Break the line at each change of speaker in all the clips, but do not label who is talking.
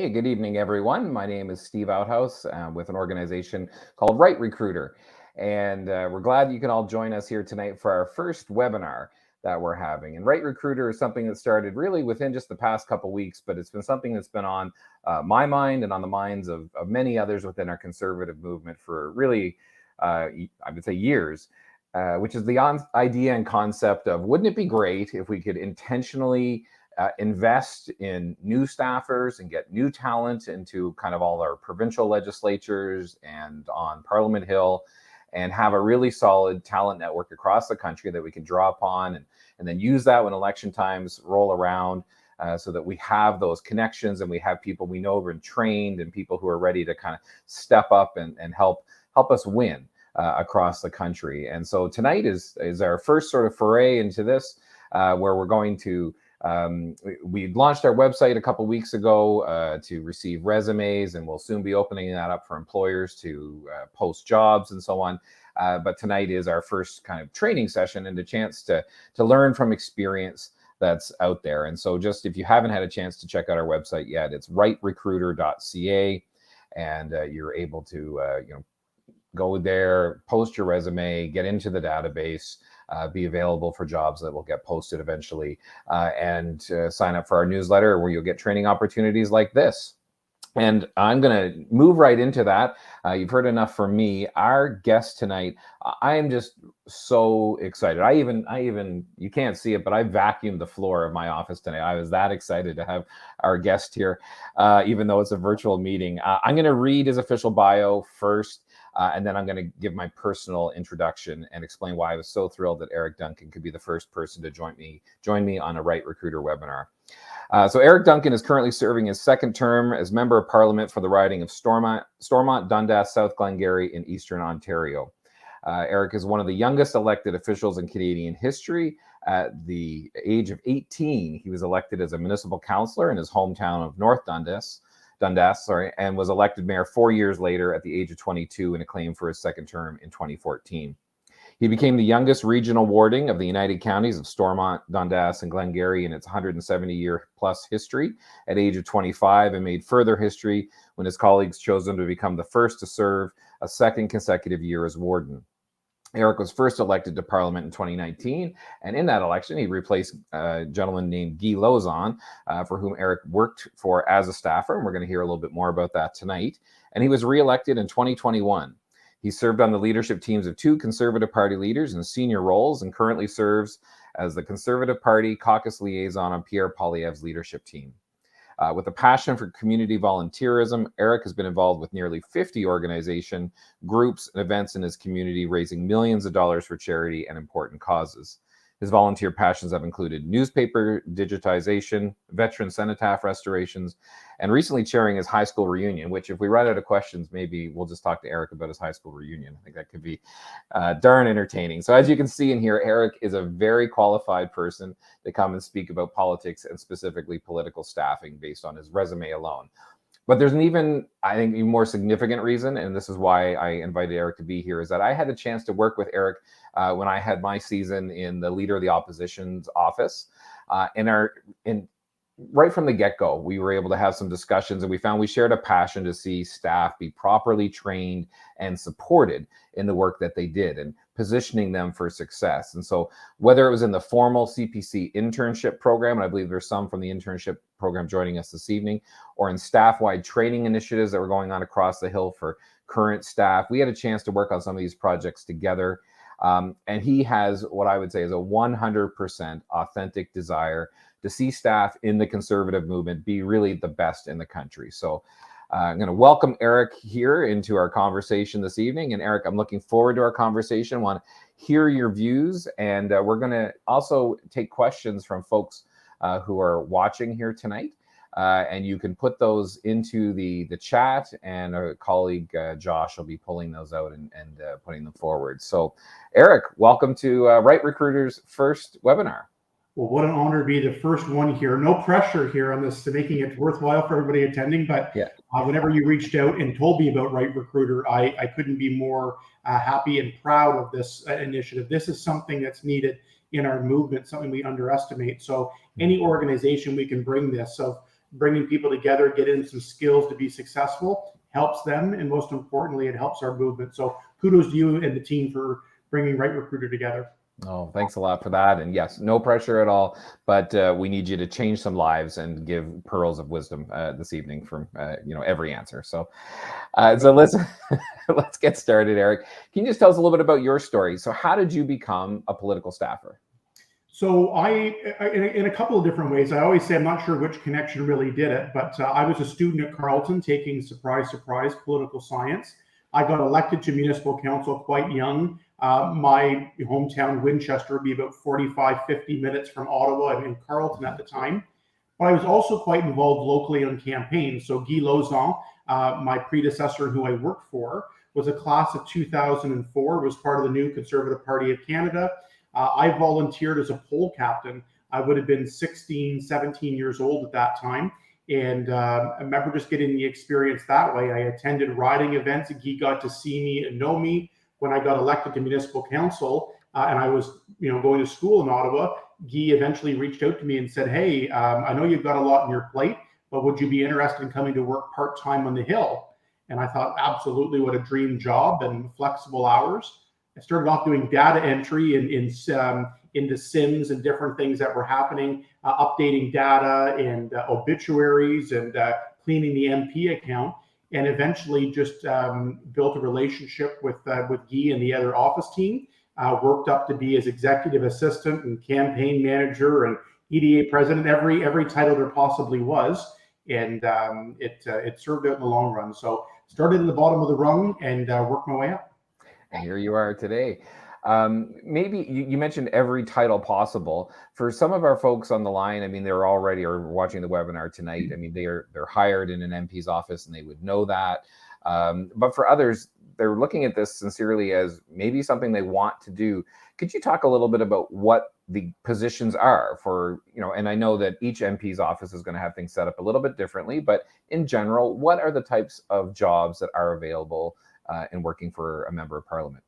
Hey, good evening, everyone. My name is Steve Outhouse with an organization called Right Recruiter. And we're glad you can all join us here tonight for our first webinar that we're having. And Right Recruiter is something that started really within just the past couple weeks, but it's been something that's been on my mind and on the minds of many others within our conservative movement for really, I would say, years. Which is the idea and concept of, wouldn't it be great if we could intentionally invest in new staffers and get new talent into kind of all our provincial legislatures and on Parliament Hill, and have a really solid talent network across the country that we can draw upon, and then use that when election times roll around, so that we have those connections and we have people we know have been trained and people who are ready to kind of step up and help us win across the country. And so tonight is our first sort of foray into this, where we're going to we launched our website a couple weeks ago to receive resumes, and we'll soon be opening that up for employers to post jobs and so on. But tonight is our first kind of training session and a chance to learn from experience that's out there. And so just if you haven't had a chance to check out our website yet, it's rightrecruiter.ca, and you're able to go there, post your resume, get into the database, be available for jobs that will get posted eventually, and sign up for our newsletter where you'll get training opportunities like this. And I'm going to move right into that. You've heard enough from me. Our guest tonight, I am just so excited. I even, you can't see it, but I vacuumed the floor of my office tonight. I was that excited to have our guest here, even though it's a virtual meeting. I'm going to read his official bio first. And then I'm going to give my personal introduction and explain why I was so thrilled that Eric Duncan could be the first person to join me on a Right Recruiter webinar. So Eric Duncan is currently serving his second term as Member of Parliament for the riding of Stormont, Dundas, South Glengarry in Eastern Ontario. Eric is one of the youngest elected officials in Canadian history. At the age of 18, he was elected as a municipal councillor in his hometown of North Dundas, and was elected mayor 4 years later at the age of 22 in a claim for his second term in 2014. He became the youngest regional warding of the United Counties of Stormont, Dundas, and Glengarry in its 170-year-plus history at age of 25, and made further history when his colleagues chose him to become the first to serve a second consecutive year as warden. Eric was first elected to Parliament in 2019, and in that election, he replaced a gentleman named Guy Lauzon, for whom Eric worked for as a staffer, and we're going to hear a little bit more about that tonight. And he was re-elected in 2021. He served on the leadership teams of two Conservative Party leaders in senior roles, and currently serves as the Conservative Party caucus liaison on Pierre Poilievre's leadership team. With a passion for community volunteerism, Eric has been involved with nearly 50 organizations, groups, and events in his community, raising millions of dollars for charity and important causes. His volunteer passions have included newspaper digitization, veteran cenotaph restorations, and recently chairing his high school reunion, which, if we run out of questions, maybe we'll just talk to Eric about his high school reunion. I think that could be darn entertaining. So as you can see in here, Eric is a very qualified person to come and speak about politics and specifically political staffing based on his resume alone. But there's an even, I think, more significant reason, and this is why I invited Eric to be here, is that I had a chance to work with Eric when I had my season in the Leader of the Opposition's office. Right from the get-go, we were able to have some discussions, and we found we shared a passion to see staff be properly trained and supported in the work that they did and positioning them for success. And so whether it was in the formal CPC internship program, and I believe there's some from the internship program joining us this evening, or in staff-wide training initiatives that were going on across the Hill for current staff, we had a chance to work on some of these projects together. And he has what I would say is a 100% authentic desire to see staff in the Conservative movement be really the best in the country. So I'm going to welcome Eric here into our conversation this evening. And Eric, I'm looking forward to our conversation. I want to hear your views. And we're going to also take questions from folks who are watching here tonight. And you can put those into the chat, and our colleague Josh will be pulling those out and putting them forward. So Eric, welcome to Right Recruiter's first webinar.
Well, what an honor to be the first one here. No pressure here on this, to making it worthwhile for everybody attending. But yeah. Whenever you reached out and told me about Right Recruiter, I couldn't be more happy and proud of this initiative. This is something that's needed in our movement, something we underestimate. So any organization we can bring this of bringing people together, getting some skills to be successful helps them. And most importantly, it helps our movement. So kudos to you and the team for bringing Right Recruiter together.
Oh, thanks a lot for that. And yes, no pressure at all, but we need you to change some lives and give pearls of wisdom this evening from every answer. So let's let's get started, Eric. Can you just tell us a little bit about your story? So how did you become a political staffer?
So in a couple of different ways. I always say I'm not sure which connection really did it, but I was a student at Carleton taking, surprise, surprise, political science. I got elected to municipal council quite young. My hometown, Winchester, would be about 45, 50 minutes from Ottawa and in Carleton at the time. But I was also quite involved locally on campaigns. So Guy Lauzon, my predecessor who I worked for, was a class of 2004, was part of the new Conservative Party of Canada. I volunteered as a poll captain. I would have been 16, 17 years old at that time. And I remember just getting the experience that way. I attended riding events. Guy got to see me and know me. When I got elected to municipal council and I was going to school in Ottawa, Guy eventually reached out to me and said, hey, I know you've got a lot on your plate, but would you be interested in coming to work part-time on the Hill? And I thought, absolutely, what a dream job and flexible hours. I started off doing data entry into Sims and different things that were happening, updating data and obituaries and cleaning the MP account, and eventually just built a relationship with Guy and the other office team, worked up to be his executive assistant and campaign manager and EDA president, every title there possibly was. And it served out in the long run. So started at the bottom of the rung and worked my way up.
And here you are today. Maybe you mentioned every title possible. For some of our folks on the line, I mean, they're already or watching the webinar tonight. I mean, they're hired in an MP's office and they would know that. But for others, they're looking at this sincerely as maybe something they want to do. Could you talk a little bit about what the positions are for, and I know that each MP's office is going to have things set up a little bit differently, but in general, what are the types of jobs that are available in working for a member of parliament?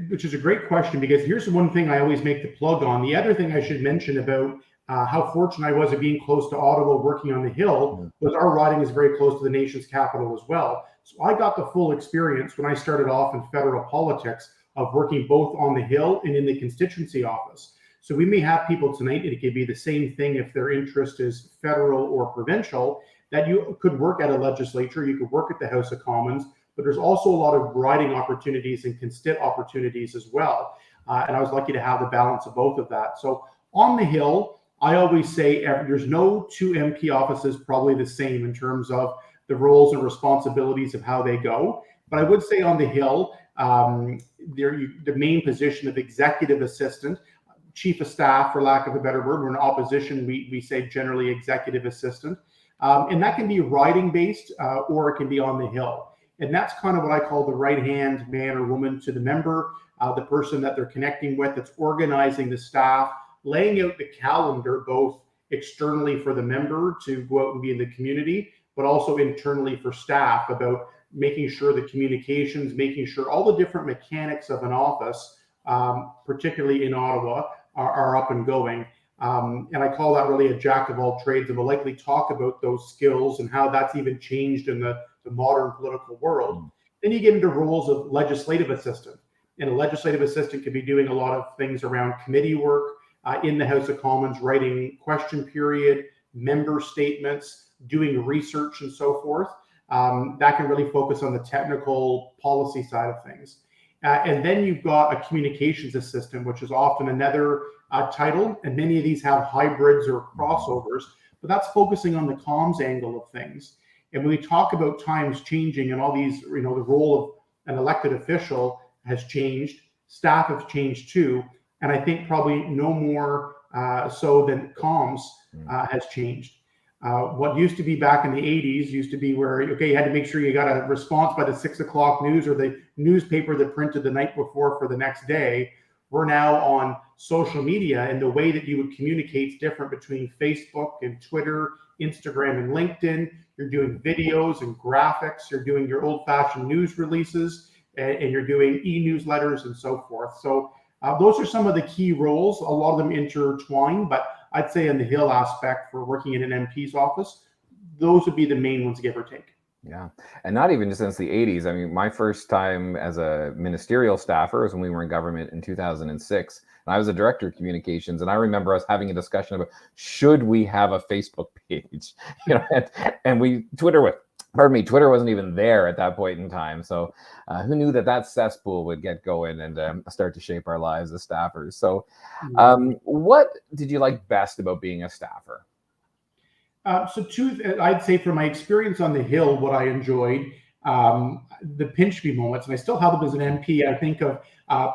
Which is a great question, because here's the one thing I always make the plug on. The other thing I should mention about how fortunate I was of being close to Ottawa, working on the Hill, was our riding is very close to the nation's capital as well. So I got the full experience when I started off in federal politics of working both on the Hill and in the constituency office. So we may have people tonight, and it could be the same thing if their interest is federal or provincial, that you could work at a legislature, you could work at the House of Commons, but there's also a lot of riding opportunities and constit opportunities as well. And I was lucky to have the balance of both of that. So on the Hill, I always say there's no two MP offices probably the same in terms of the roles and responsibilities of how they go. But I would say on the Hill, the main position of executive assistant, chief of staff, for lack of a better word, we're in opposition, we say generally executive assistant. And that can be riding based or it can be on the Hill. And that's kind of what I call the right-hand man or woman to the member, the person that they're connecting with, that's organizing the staff, laying out the calendar, both externally for the member to go out and be in the community, but also internally for staff, about making sure the communications, making sure all the different mechanics of an office, particularly in Ottawa, are up and going. And I call that really a jack of all trades, and we'll likely talk about those skills and how that's even changed in the modern political world. Then you get into roles of legislative assistant, and a legislative assistant could be doing a lot of things around committee work in the House of Commons, writing question period, member statements, doing research and so forth. That can really focus on the technical policy side of things. And then you've got a communications assistant, which is often another title, and many of these have hybrids or crossovers, but that's focusing on the comms angle of things. And when we talk about times changing and all these, the role of an elected official has changed, staff have changed too, and I think probably no more so than comms has changed. What used to be back in the 80s used to be where, okay, you had to make sure you got a response by the 6 o'clock news or the newspaper that printed the night before for the next day. We're now on social media, and the way that you would communicate is different between Facebook and Twitter, Instagram and LinkedIn. You're doing videos and graphics, you're doing your old-fashioned news releases, and you're doing e-newsletters and so forth. So those are some of the key roles. A lot of them intertwine, but I'd say in the Hill aspect for working in an MP's office, those would be the main ones, give or take.
Yeah. And not even just since the 80s. I mean, my first time as a ministerial staffer was when we were in government in 2006. And I was a director of communications. And I remember us having a discussion about, should we have a Facebook page? And Twitter wasn't even there at that point in time. So who knew that cesspool would get going and start to shape our lives as staffers? So what did you like best about being a staffer?
I'd say from my experience on the Hill, what I enjoyed, the pinch me moments, and I still have them as an MP. I think of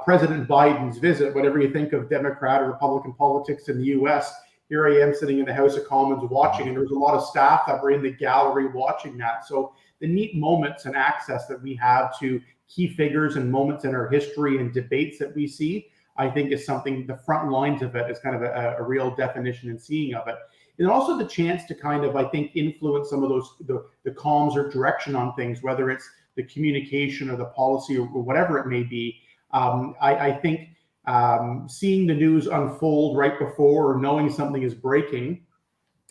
President Biden's visit, whatever you think of Democrat or Republican politics in the US, here I am sitting in the House of Commons watching, and there was a lot of staff that were in the gallery watching that. So the neat moments and access that we have to key figures and moments in our history and debates that we see, I think is something, the front lines of it is kind of a real definition and seeing of it. And also the chance to kind of, I think, influence some of those, the comms or direction on things, whether it's the communication or the policy or whatever it may be. I think seeing the news unfold right before or knowing something is breaking,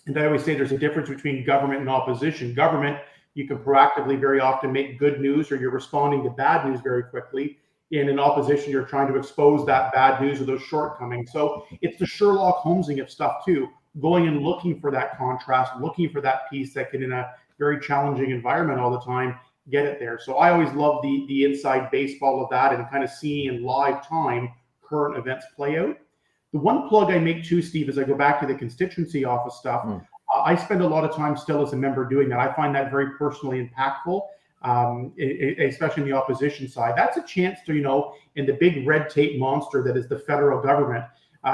and I always say there's a difference between government and opposition. Government, you can proactively very often make good news, or you're responding to bad news very quickly. In an opposition, you're trying to expose that bad news or those shortcomings. So it's the Sherlock Holmesing of stuff too, going and looking for that contrast, looking for that piece that can, in a very challenging environment all the time, get it there. So I always love the inside baseball of that and kind of seeing in live time current events play out. The one plug I make too, Steve, as I go back to the constituency office stuff, I spend a lot of time still as a member doing that. I find that very personally impactful, especially in the opposition side. That's a chance to, in the big red tape monster that is the federal government,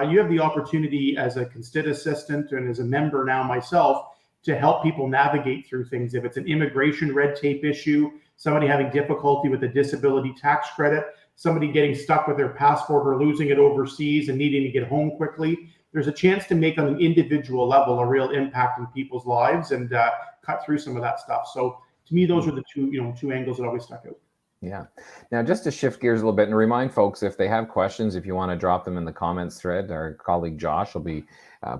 you have the opportunity as a constit assistant and as a member now myself to help people navigate through things. If it's an immigration red tape issue, somebody having difficulty with a disability tax credit, somebody getting stuck with their passport or losing it overseas and needing to get home quickly, there's a chance to make on an individual level a real impact in people's lives and cut through some of that stuff. So to me, those are the two angles that always stuck out.
Yeah. Now, just to shift gears a little bit and remind folks, if they have questions, if you want to drop them in the comments thread, our colleague Josh will be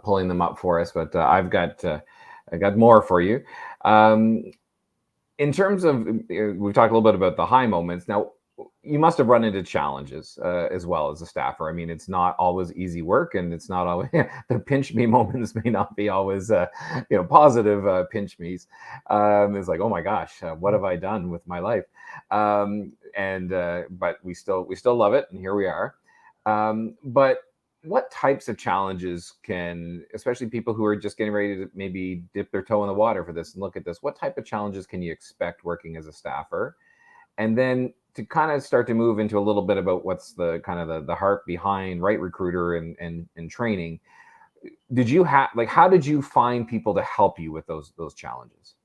pulling them up for us. But I got more for you. In terms of, we've talked a little bit about the high moments. Now, you must have run into challenges as well as a staffer. I mean, it's not always easy work, and it's not always the pinch me moments may not be always positive pinch me's. It's like, oh my gosh, what have I done with my life? But we still love it, and here we are. But what types of challenges can, especially people who are just getting ready to maybe dip their toe in the water for this and look at this, what type of challenges can you expect working as a staffer? And then to kind of start to move into a little bit about what's the kind of the heart behind Right Recruiter and training. Did you have, how did you find people to help you with those challenges?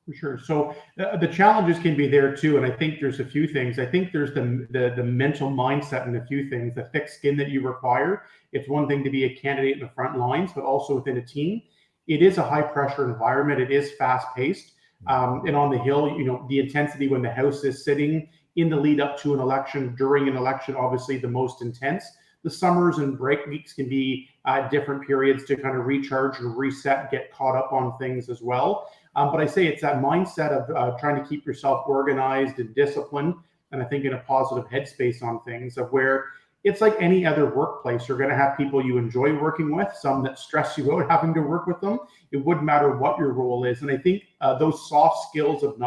For sure. So the challenges can be there too. And I think there's a few things. I think there's the mental mindset and a few things, the thick skin that you require. It's one thing to be a candidate in the front lines, but also within a team. It is a high pressure environment. It is fast paced. And on the Hill, the intensity when the House is sitting in the lead up to an election, during an election, obviously the most intense. The summers and break weeks can be different periods to kind of recharge or reset, get caught up on things as well. But I say it's that mindset of trying to keep yourself organized and disciplined, and I think in a positive headspace on things, of where it's like any other workplace. You're going to have people you enjoy working with, some that stress you out having to work with them. It wouldn't matter what your role is. And I think those soft skills of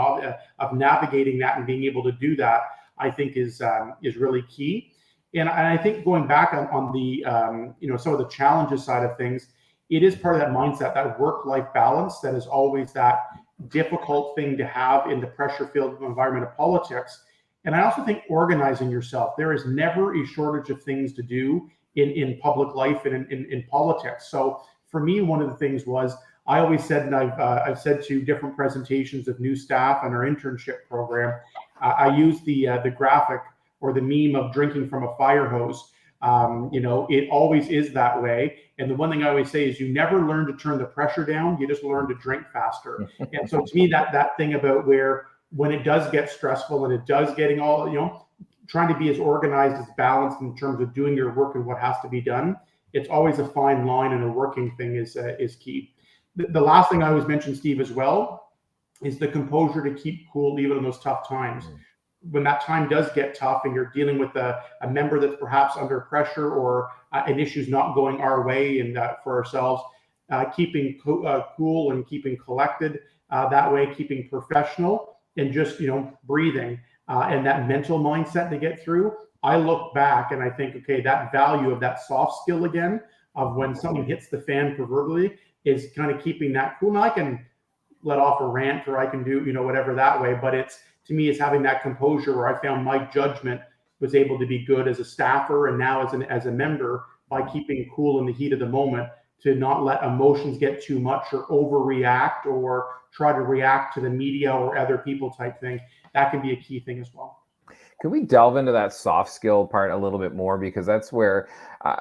navigating that and being able to do that, I think is really key. And I think going back on the some of the challenges side of things, it is part of that mindset, that work-life balance that is always that difficult thing to have in the pressure-filled environment of politics. And I also think organizing yourself. There is never a shortage of things to do in public life and in politics. So for me, one of the things was, I always said, and I've said to different presentations of new staff and our internship program, I use the graphic or the meme of drinking from a fire hose. It always is that way. And the one thing I always say is, you never learn to turn the pressure down. You just learn to drink faster. And so to me, that thing about where, when it does get stressful and it does getting all, trying to be as organized, as balanced in terms of doing your work and what has to be done it's always a fine line, and a working thing is key. The last thing I always mention, Steve, as well, is the composure to keep cool even in those tough times. When that time does get tough and you're dealing with a member that's perhaps under pressure, or an issue's not going our way, and for ourselves, keeping cool and keeping collected, that way, keeping professional, and just, breathing, and that mental mindset to get through. I look back and I think, okay, that value of that soft skill again, of when someone hits the fan proverbially, is kind of keeping that cool. Now I can let off a rant, or I can do, whatever that way, but to me, it's having that composure where I found my judgment was able to be good as a staffer, and now as a member, by keeping cool in the heat of the moment, to not let emotions get too much, or overreact, or try to react to the media or other people type thing. That can be a key thing as well.
Can we delve into that soft skill part a little bit more? Because that's where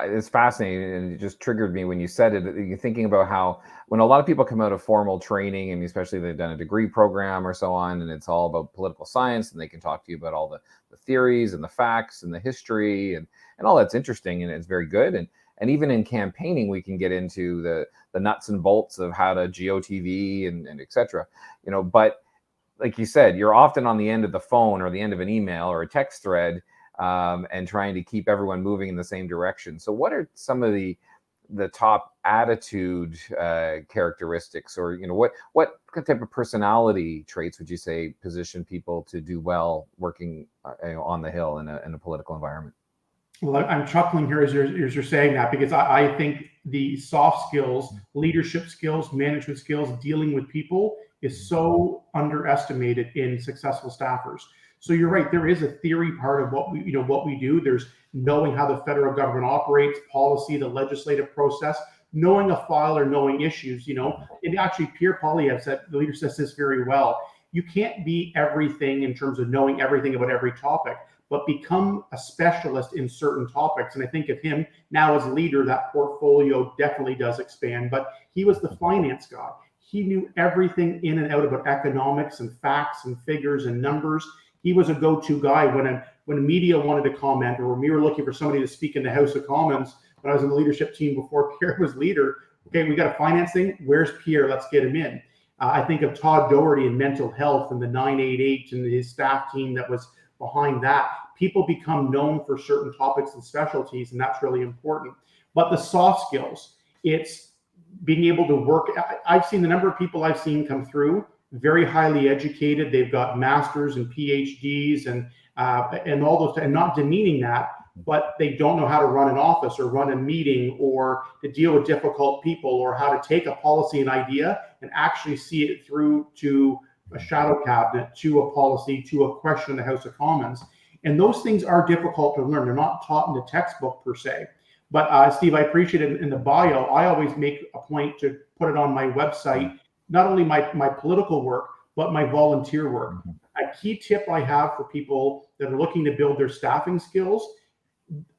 it's fascinating, and it just triggered me when you said it. You're thinking about how when a lot of people come out of formal training, and especially they've done a degree program or so on, and it's all about political science, and they can talk to you about all the theories and the facts and the history and all that's interesting, and it's very good. And even in campaigning, we can get into the nuts and bolts of how to GOTV and et cetera, but like you said, you're often on the end of the phone or the end of an email or a text thread, and trying to keep everyone moving in the same direction. So what are some of the top attitude characteristics, or what type of personality traits would you say position people to do well working on the Hill in a political environment?
Well, I'm chuckling here as you're saying that, because I think the soft skills, leadership skills, management skills, dealing with people is so underestimated in successful staffers. So you're right, there is a theory part of what we do. There's knowing how the federal government operates, policy, the legislative process, knowing a file or knowing issues, and actually Pierre Poilievre said, the leader says this very well, you can't be everything in terms of knowing everything about every topic, but become a specialist in certain topics. And I think of him now as leader, that portfolio definitely does expand, but he was the finance guy. He knew everything in and out about economics and facts and figures and numbers. He was a go-to guy when media wanted to comment, or when we were looking for somebody to speak in the House of Commons. When I was in the leadership team before Pierre was leader, okay, we got a finance thing. Where's Pierre? Let's get him in. I think of Todd Doherty in mental health and the 988 and his staff team that was behind that. People become known for certain topics and specialties, and that's really important. But the soft skills, it's being able to work. I've seen the number of people I've seen come through, very highly educated. They've got masters and PhDs and all those, and not demeaning that, but they don't know how to run an office or run a meeting or to deal with difficult people, or how to take a policy and idea and actually see it through to a shadow cabinet, to a policy, to a question in the House of Commons. And those things are difficult to learn. They're not taught in the textbook per se. But Steve, I appreciate it in the bio. I always make a point to put it on my website, not only my political work, but my volunteer work. A key tip I have for people that are looking to build their staffing skills,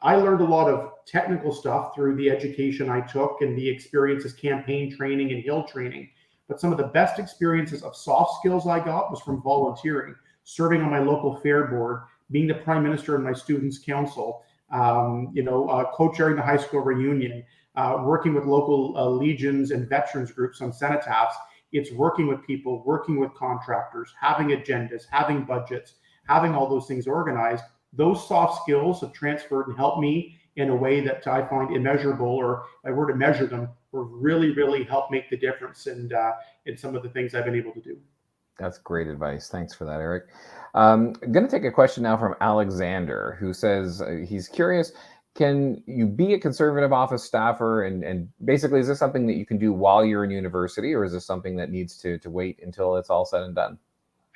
I learned a lot of technical stuff through the education I took and the experiences, campaign training and Hill training. But some of the best experiences of soft skills I got was from volunteering, serving on my local fair board, being the prime minister in my students' council, co-chairing the high school reunion, working with local legions and veterans groups on cenotaphs. It's working with people, working with contractors, having agendas, having budgets, having all those things organized. Those soft skills have transferred and helped me in a way that I find immeasurable, or if I were to measure them, will really, really help make the difference in some of the things I've been able to do.
That's great advice. Thanks for that, Eric. I'm going to take a question now from Alexander, who says he's curious, can you be a conservative office staffer? And basically, is this something that you can do while you're in university, or is this something that needs to wait until it's all said and done?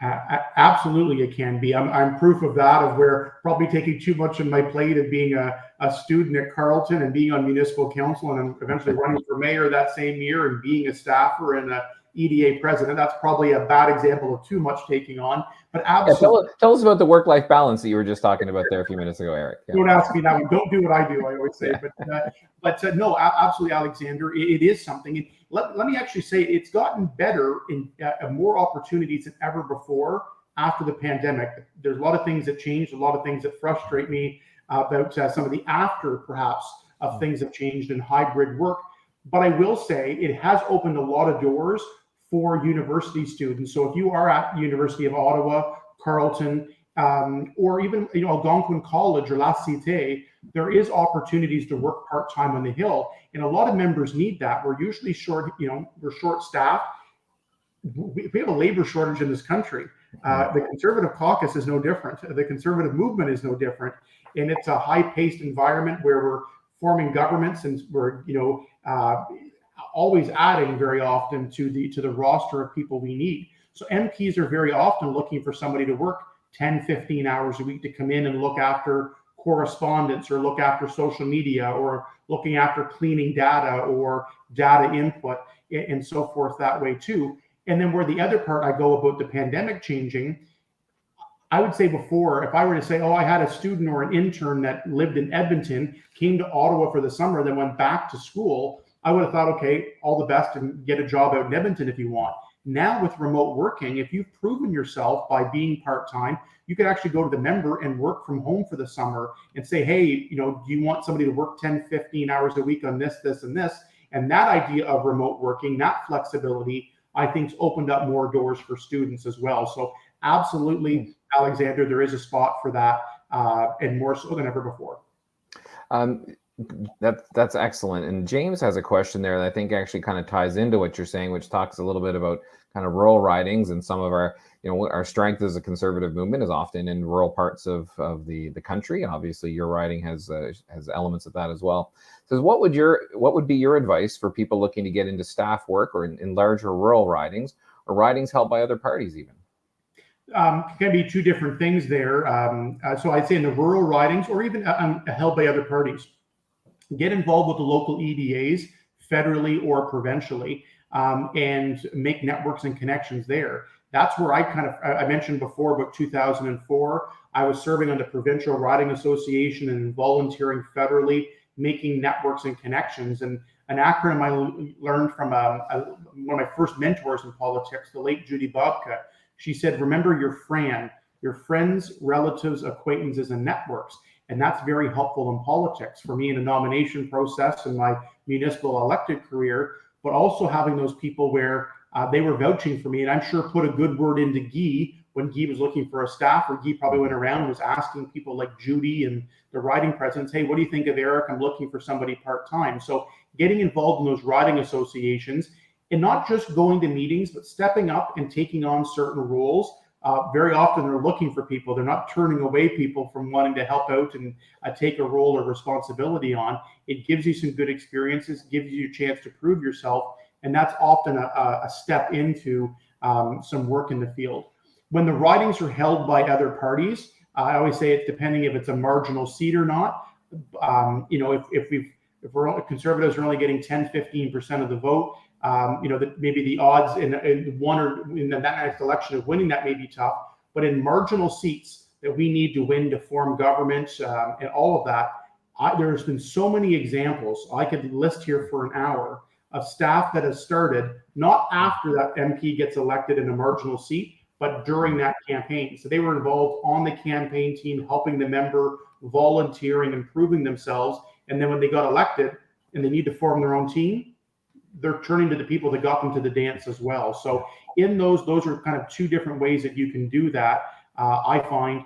Absolutely, it can be. I'm proof of that, of where probably taking too much on my plate of being a student at Carleton and being on municipal council, and eventually running for mayor that same year, and being a staffer and a EDA president. That's probably a bad example of too much taking on. But absolutely,
tell us about the work-life balance that you were just talking about there a few minutes ago, Eric.
Yeah. Don't ask me that one. Don't do what I do, I always say. Yeah. But no, absolutely, Alexander. It is something. And let me actually say, it's gotten better in more opportunities than ever before after the pandemic. There's a lot of things that changed, a lot of things that frustrate me about some of the after, perhaps, of things have changed in hybrid work. But I will say it has opened a lot of doors for university students. So if you are at University of Ottawa, Carleton, or even Algonquin College or La Cité, there is opportunities to work part-time on the Hill, and a lot of members need that. We're usually short, we're short-staffed. We have a labor shortage in this country. The Conservative caucus is no different. The Conservative movement is no different, and it's a high-paced environment where we're forming governments, and we're always adding very often to the roster of people we need. So MPs are very often looking for somebody to work 10, 15 hours a week to come in and look after correspondence or look after social media or looking after cleaning data or data input and so forth that way too. And then where the other part I go about the pandemic changing, I would say before, if I were to say, I had a student or an intern that lived in Edmonton, came to Ottawa for the summer, then went back to school, I would have thought, okay, all the best and get a job out in Edmonton if you want. Now with remote working, if you've proven yourself by being part-time, you can actually go to the member and work from home for the summer and say, hey, do you want somebody to work 10, 15 hours a week on this, this, and this? And that idea of remote working, that flexibility, I think has opened up more doors for students as well. So absolutely, Alexander, there is a spot for that, and more so than ever before.
That's excellent. And James has a question there that I think actually kind of ties into what you're saying, which talks a little bit about kind of rural ridings, and some of our, our strength as a Conservative movement is often in rural parts of the country. And obviously your riding has elements of that as well. So what would be your advice for people looking to get into staff work or in larger rural ridings or ridings held by other parties even?
Can be two different things there. So I'd say in the rural ridings or even held by other parties, get involved with the local EDAs federally or provincially, and make networks and connections there. That's where I mentioned before about 2004, I was serving on the Provincial Riding Association and volunteering federally, making networks and connections. And an acronym I learned from one of my first mentors in politics, the late Judy Bobka. She said, remember your FRAN, your friends, relatives, acquaintances, and networks. And that's very helpful in politics for me in the nomination process and my municipal elected career, but also having those people where they were vouching for me. And I'm sure put a good word into Guy when Guy was looking for a staffer. Guy probably went around and was asking people like Judy and the riding presidents, hey, what do you think of Eric? I'm looking for somebody part-time. So getting involved in those riding associations and not just going to meetings, but stepping up and taking on certain roles. Very often they're looking for people. They're not turning away people from wanting to help out and take a role or responsibility on. It gives you some good experiences, gives you a chance to prove yourself. And that's often a step into some work in the field. When the ridings are held by other parties, I always say it's depending if it's a marginal seat or not. If we're Conservatives are only getting 10, 15% of the vote, maybe the odds in that next election of winning that may be tough. But in marginal seats that we need to win to form government and all of that, there's been so many examples I could list here for an hour of staff that has started not after that MP gets elected in a marginal seat, but during that campaign. So they were involved on the campaign team, helping the member, volunteering, improving themselves. And then when they got elected and they need to form their own team, they're turning to the people that got them to the dance as well. So in those are kind of two different ways that you can do that. I find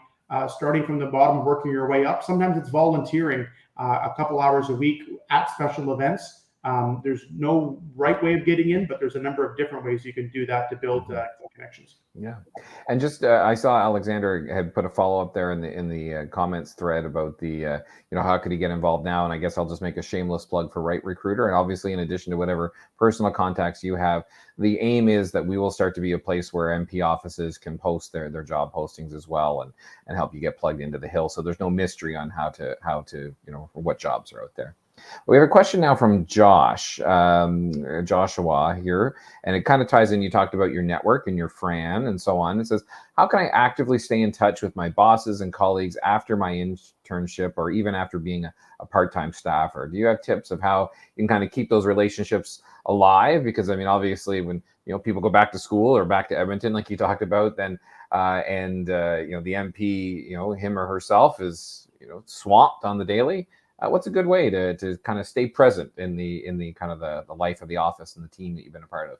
starting from the bottom, working your way up. Sometimes it's volunteering a couple hours a week at special events. There's no right way of getting in, but there's a number of different ways you can do that to build connections.
Yeah, and just I saw Alexander had put a follow up there in the comments thread about the how could he get involved now, and I guess I'll just make a shameless plug for Right Recruiter, and obviously in addition to whatever personal contacts you have, the aim is that we will start to be a place where MP offices can post their job postings as well, and help you get plugged into the Hill. So there's no mystery on how to what jobs are out there. We have a question now from Joshua here, and it kind of ties in. You talked about your network and your FRAN and so on. It says, how can I actively stay in touch with my bosses and colleagues after my internship or even after being a part-time staffer? Do you have tips of how you can kind of keep those relationships alive? Because I mean, obviously when people go back to school or back to Edmonton, like you talked about, then the MP, him or herself is swamped on the daily. what's a good way to kind of stay present in the kind of the life of the office and the team that you've been a part of?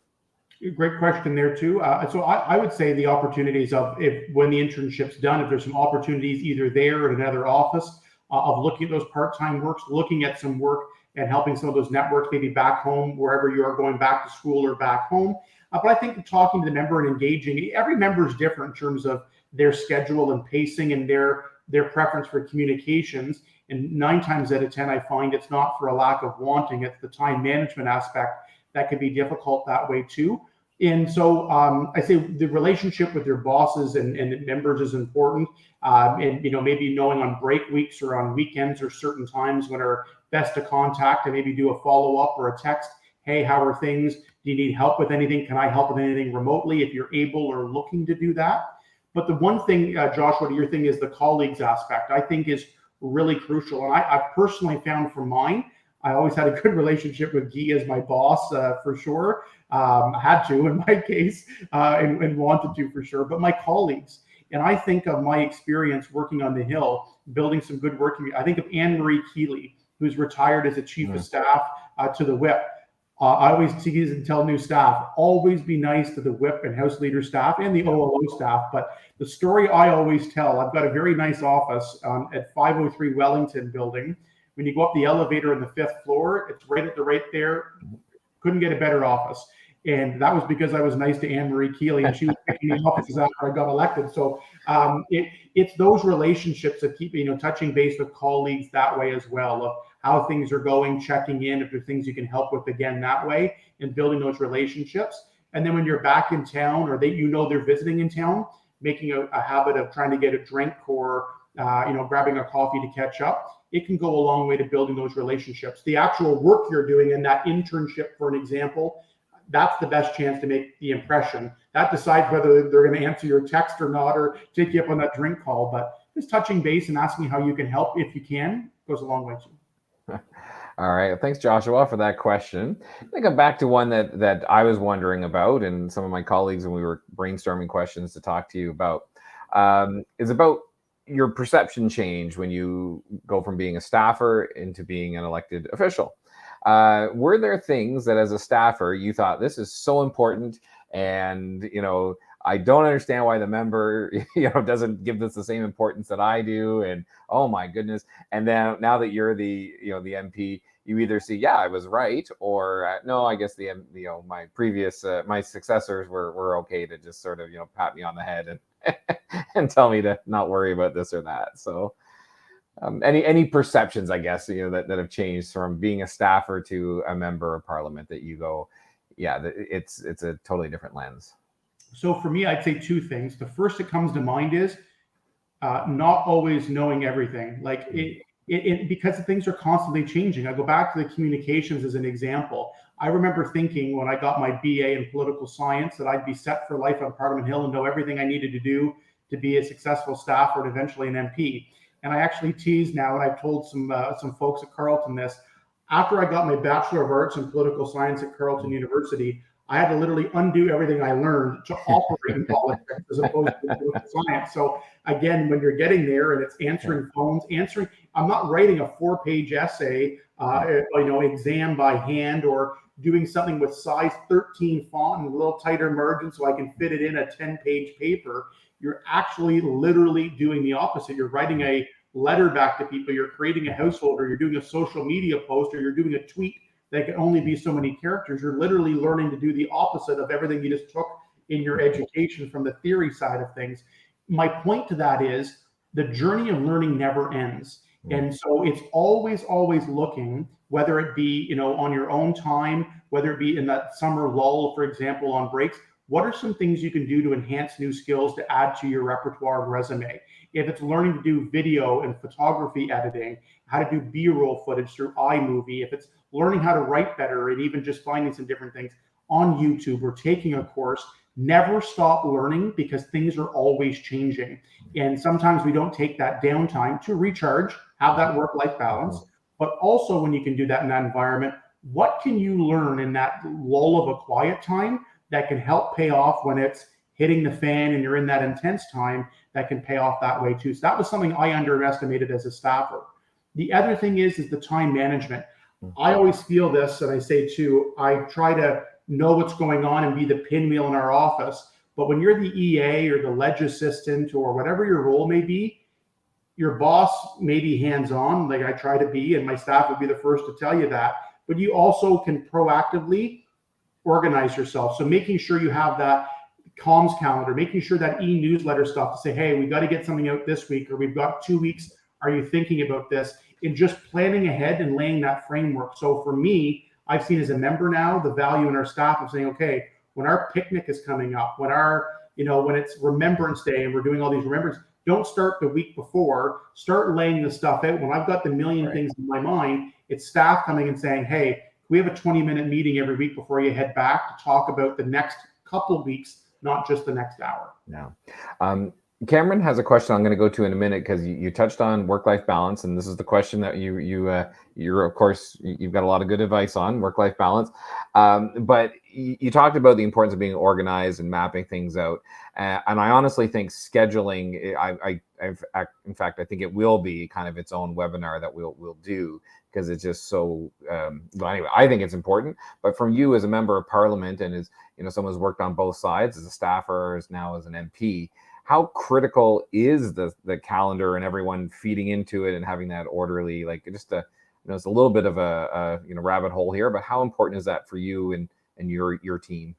Great question there too. So I would say the opportunities of, if when the internship's done, if there's some opportunities either there or at another office, of looking at those part-time works, looking at some work and helping some of those networks, maybe back home, wherever you are going back to school or back home. But I think talking to the member and engaging, every member is different in terms of their schedule and pacing and their preference for communications. And 9 times out of 10, I find it's not for a lack of wanting, it's the time management aspect that can be difficult that way too. And so I say the relationship with your bosses and members is important. And, maybe knowing on break weeks or on weekends or certain times when are best to contact, and maybe do a follow-up or a text. Hey, how are things? Do you need help with anything? Can I help with anything remotely if you're able or looking to do that? But the one thing, Joshua, to your thing is the colleagues aspect, I think is really crucial. And I personally found for mine, I always had a good relationship with Guy as my boss, for sure. Had to in my case, and wanted to for sure. But my colleagues, and I think of my experience working on the Hill, building some good working. I think of Anne-Marie Keeley, who's retired as a chief of staff to the whip. I always tease and tell new staff, always be nice to the whip and house leader staff and the OLO staff. But the story I always tell, I've got a very nice office at 503 Wellington building. When you go up the elevator on the 5th floor, it's right at the right there. Couldn't get a better office. And that was because I was nice to Anne-Marie Keeley, and she was picking the offices after I got elected. So it's those relationships that keep, touching base with colleagues that way as well, of how things are going, checking in, if there are things you can help with again that way, and building those relationships. And then when you're back in town, or they're visiting in town, making a habit of trying to get a drink or grabbing a coffee to catch up, it can go a long way to building those relationships. The actual work you're doing in that internship, for an example, that's the best chance to make the impression. That decides whether they're going to answer your text or not, or take you up on that drink call. But just touching base and asking how you can help, if you can, goes a long way too.
All right. Thanks, Joshua, for that question. I think I'm back to one that I was wondering about, and some of my colleagues when we were brainstorming questions to talk to you about, is about your perception change when you go from being a staffer into being an elected official. Were there things that as a staffer you thought, this is so important, and I don't understand why the member doesn't give this the same importance that I do, and oh my goodness. And then now that you're the the MP, you either see, yeah, I was right, or no, I guess my previous my successors were okay to just sort of pat me on the head and and tell me to not worry about this or that. So any perceptions, I guess, that have changed from being a staffer to a member of parliament that you go, yeah, it's a totally different lens?
So for me, I'd say 2 things. The first that comes to mind is not always knowing everything. Like because things are constantly changing. I go back to the communications as an example. I remember thinking when I got my BA in political science that I'd be set for life on Parliament Hill and know everything I needed to do to be a successful staffer and eventually an MP. And I actually tease now, and I've told some folks at Carleton this. After I got my Bachelor of Arts in Political Science at Carleton University, I had to literally undo everything I learned to operate in politics as opposed to political science. So again, when you're getting there and it's answering phones, I'm not writing a 4-page essay, exam by hand, or doing something with size 13 font and a little tighter margin so I can fit it in a 10-page paper. You're actually literally doing the opposite. You're writing a letter back to people. You're creating a household, or you're doing a social media post, or you're doing a tweet that can only be so many characters. You're literally learning to do the opposite of everything you just took in your education from the theory side of things. My point to that is the journey of learning never ends. And so it's always looking, whether it be, on your own time, whether it be in that summer lull, for example, on breaks, what are some things you can do to enhance new skills to add to your repertoire and resume? If it's learning to do video and photography editing, how to do B-roll footage through iMovie, if it's learning how to write better, and even just finding some different things on YouTube or taking a course, never stop learning, because things are always changing. And sometimes we don't take that downtime to recharge, have that work-life balance. But also when you can do that in that environment, what can you learn in that lull of a quiet time that can help pay off when it's hitting the fan and you're in that intense time, that can pay off that way too? So that was something I underestimated as a staffer. The other thing is the time management. I always feel this, and I say too, I try to know what's going on and be the pinwheel in our office. But when you're the EA or the ledge assistant or whatever your role may be, your boss may be hands-on, like I try to be, and my staff would be the first to tell you that. But you also can proactively organize yourself. So making sure you have that comms calendar, making sure that e-newsletter stuff to say, hey, we got to get something out this week, or we've got 2 weeks. Are you thinking about this? And just planning ahead and laying that framework. So for me, I've seen as a member now the value in our staff of saying, okay, when our picnic is coming up, when when it's Remembrance Day and we're doing all these remembrance, don't start the week before. Start laying the stuff out. When I've got the million things in my mind, it's staff coming and saying, hey, we have a 20-minute meeting every week before you head back to talk about the next couple of weeks, not just the next hour.
Yeah. Cameron has a question I'm going to go to in a minute, because you touched on work-life balance, and this is the question that you're of course, you've got a lot of good advice on work-life balance, but you talked about the importance of being organized and mapping things out, and I honestly think scheduling, in fact, I think it will be kind of its own webinar that we'll do, because it's just so well, anyway, I think it's important. But from you as a member of Parliament, and as someone who's worked on both sides as a staffer, as now as an MP, how critical is the calendar and everyone feeding into it and having that orderly, like, just it's a little bit of a rabbit hole here, but how important is that for you and your team?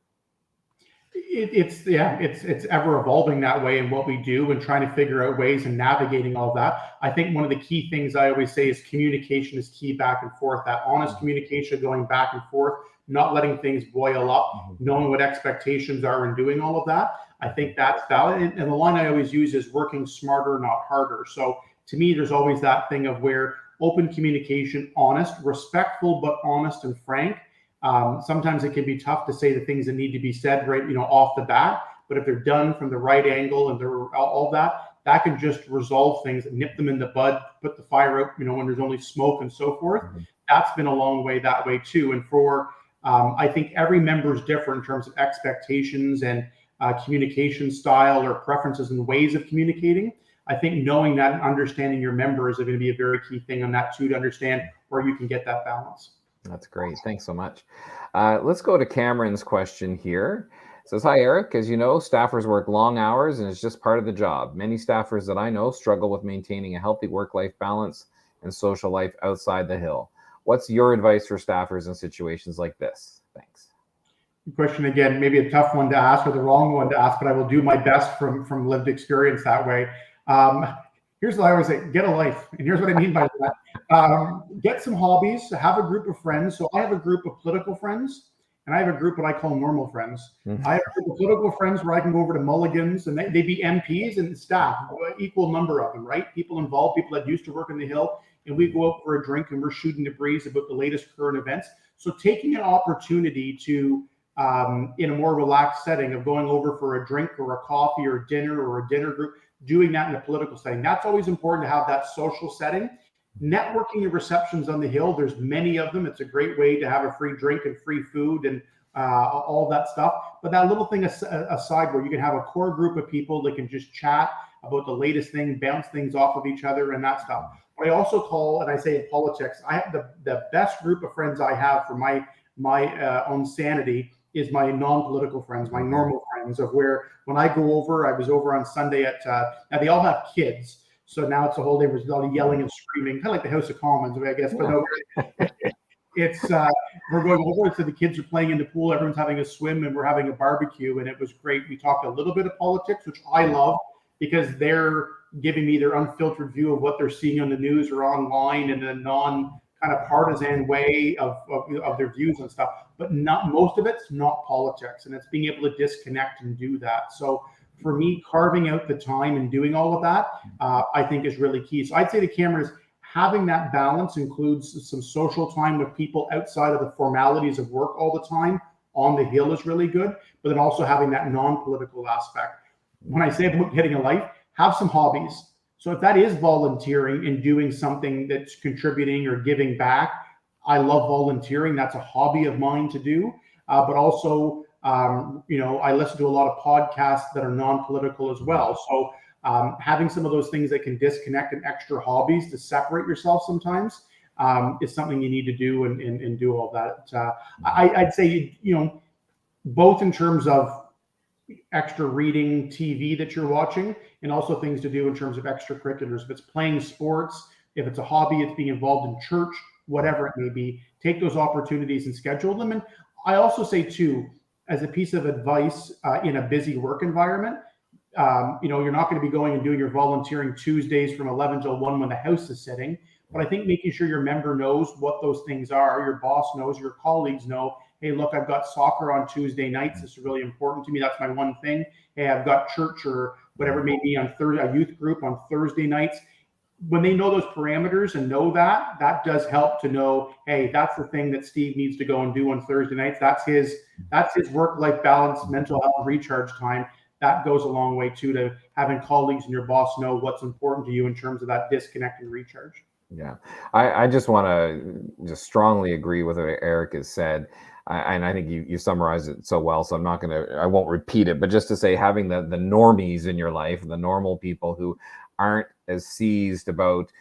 It's ever evolving that way in what we do, and trying to figure out ways and navigating all that. I think one of the key things I always say is communication is key, back and forth, that honest communication going back and forth, not letting things boil up, knowing what expectations are and doing all of that. I think that's valid. And the line I always use is working smarter, not harder. So to me, there's always that thing of where open communication, honest, respectful, but honest and frank. Sometimes it can be tough to say the things that need to be said right, off the bat. But if they're done from the right angle and they're all that can just resolve things, nip them in the bud, put the fire out, when there's only smoke and so forth. That's been a long way that way too. And for I think every member is different in terms of expectations and communication style or preferences and ways of communicating. I think knowing that and understanding your members are going to be a very key thing on that too, to understand where you can get that balance.
That's great. Thanks so much. Let's go to Cameron's question here. It says, hi, Eric. As you know, staffers work long hours and it's just part of the job. Many staffers that I know struggle with maintaining a healthy work-life balance and social life outside the Hill. What's your advice for staffers in situations like this? Thanks.
Good question again, maybe a tough one to ask or the wrong one to ask, but I will do my best from lived experience that way. Here's what I always say: get a life. And here's what I mean by that. Get some hobbies, have a group of friends. So I have a group of political friends, and I have a group that I call normal friends. I have a group of political friends where I can go over to Mulligan's, and they be MPs and staff, equal number of them, right? People involved, people that used to work in the Hill, and we go out for a drink and we're shooting the breeze about the latest current events. So taking an opportunity to, in a more relaxed setting of going over for a drink or a coffee or dinner or a dinner group, doing that in a political setting. That's always important, to have that social setting. Networking and receptions on the Hill, there's many of them. It's a great way to have a free drink and free food and all that stuff. But that little thing aside, where you can have a core group of people that can just chat about the latest thing, bounce things off of each other and that stuff. But I also call, and I say in politics, I have the best group of friends I have for my own sanity is my non-political friends, my normal friends, of where when I go over, I was over on Sunday at, now they all have kids. So now it's a whole day where there's a lot of yelling and screaming, kind of like the House of Commons, I guess. But no, it's, we're going over, so the kids are playing in the pool, everyone's having a swim, and we're having a barbecue, and it was great. We talked a little bit of politics, which I love, because they're giving me their unfiltered view of what they're seeing on the news or online in a non kind of partisan way of their views and stuff. But not most of it's not politics, and it's being able to disconnect and do that. So for me, carving out the time and doing all of that, I think is really key. So I'd say to Cameron is having that balance includes some social time with people outside of the formalities of work all the time on the Hill is really good, but then also having that non-political aspect. When I say about getting a life, have some hobbies. So if that is volunteering and doing something that's contributing or giving back, I love volunteering. That's a hobby of mine to do. But also, I listen to a lot of podcasts that are non-political as well. So Having some of those things that can disconnect and extra hobbies to separate yourself sometimes is something you need to do and do all that. I'd say, both in terms of extra reading, TV that you're watching, and also things to do in terms of extracurriculars. If it's playing sports, if it's a hobby, it's being involved in church, whatever it may be, take those opportunities and schedule them. And I also say too, as a piece of advice in a busy work environment, you're not going to be going and doing your volunteering Tuesdays from 11 till 1 when the house is sitting. But I think making sure your member knows what those things are, your boss knows, your colleagues know, hey, look, I've got soccer on Tuesday nights. It's really important to me. That's my one thing. Hey, I've got church or whatever it may be on Thursday, a youth group on Thursday nights. When they know those parameters and know that, that does help to know, hey, that's the thing that Steve needs to go and do on Thursday nights. That's his work-life balance, mental health, recharge time. That goes a long way too, to having colleagues and your boss know what's important to you in terms of that disconnect and recharge.
Yeah, I just want to just strongly agree with what Eric has said. And I think you summarized it so well, so I won't repeat it, but just to say, having the normies in your life, the normal people who aren't as seized about,